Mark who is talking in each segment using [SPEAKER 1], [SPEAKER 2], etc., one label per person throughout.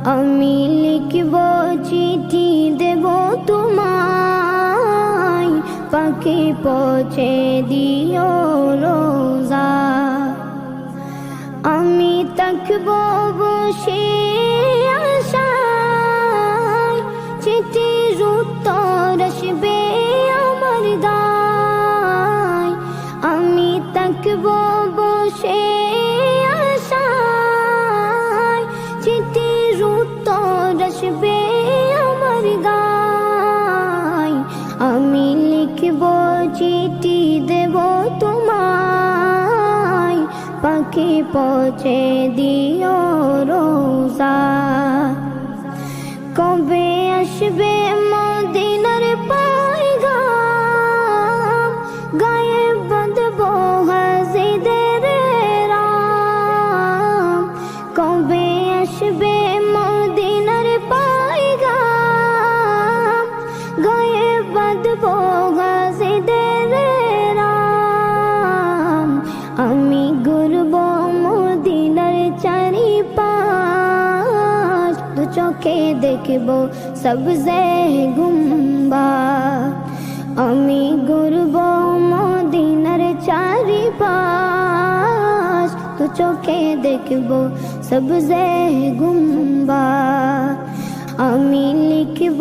[SPEAKER 1] আমি লিখব চিঠি দেব তোমায়, পাখি পৌঁছে দিও রোজা। আমি থাকব বসে আশায়, চিঠির উত্তর আসবে আমার দায়। আমি থাকব বসে আশায়, চিঠির উত্তর আসবে আমার দায়। আমি লিখব চিঠি দেব তোমায়, পাখি পৌঁছে দিও রোজা। কবে আসবে মদিনার পয়গাম, গায়ে বাঁধব হাজিদের রাম। কবে আসবে মদিনার পয়গাম, গায়ে বাঁধব হাজিদের রাম। আমি ঘুরব মদিনার চারিপাশ, দু চোখে দেখব সবজে গুম্বাদ। আমি ঘুরব মদিনার চারিপাশ, দু চোখে দেখব সবজে গুম্বাদ। আমি লিখব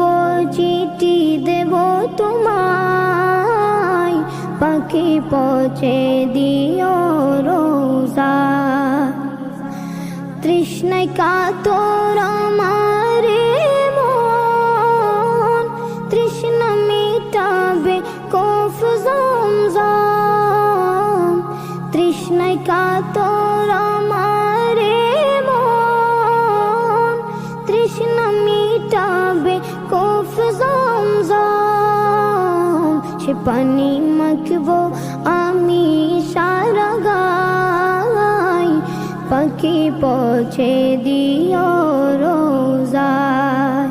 [SPEAKER 1] চিঠি দেব তোমায়, পাখি পৌঁছে দিও রোজা। তৃষ্ণায় কাতর আমার মন, তৃষ্ণা মিটাবে কফ জমজম। তৃষ্ণায় কাতর আমার মন, তৃষ্ণা মিটাবে কফ জমজম। সে পানি মাখবো আমি সারা গায়, পাখি পৌঁছে দিও রোজায়।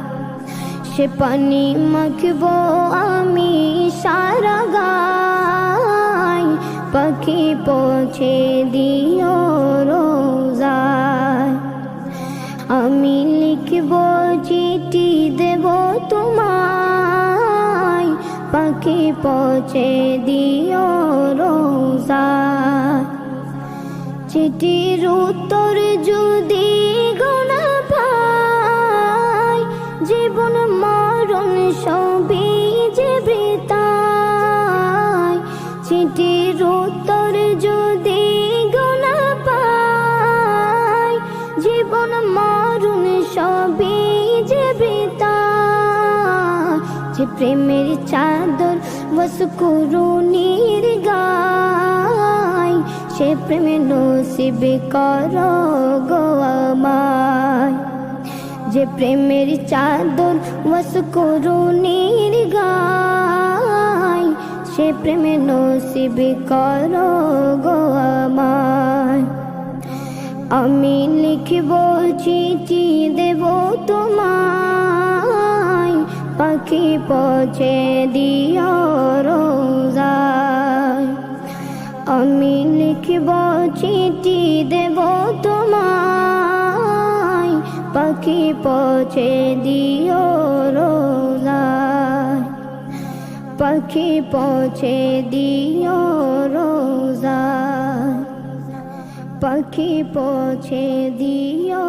[SPEAKER 1] সে পানি মাখবো আমি সারা গায়, পাখি পৌঁছে দিও রোজায়। আমি লিখব চিঠি দেব তোমায়, পাখি পৌঁছে দিও রোজায়। চিঠির উত্তর যদি গোনা পাই, জীবন মরণ সবই যে বৃথায়। চিঠির উত্তর যদি গোনা পাই, জীবন মরণ সবই যে বৃথায়। যে প্রেমের চাদর বসকুরুনির গায়, সে প্রেমে নসিব করো গো আমায়। যে প্রেমের চাদর বসকুরুনির গায়, সে প্রেমে নসিব করো গো আমায়। আমি লিখব চিঠি দেব তোমায়, পাখি পৌঁছে দিও রোজায়। আমি লিখব চিঠি দেব তোমায়, পাখি পৌঁছে দিও রোজায়। পাখি পৌঁছে দিও রোজায়, পাখি পৌঁছে দিও।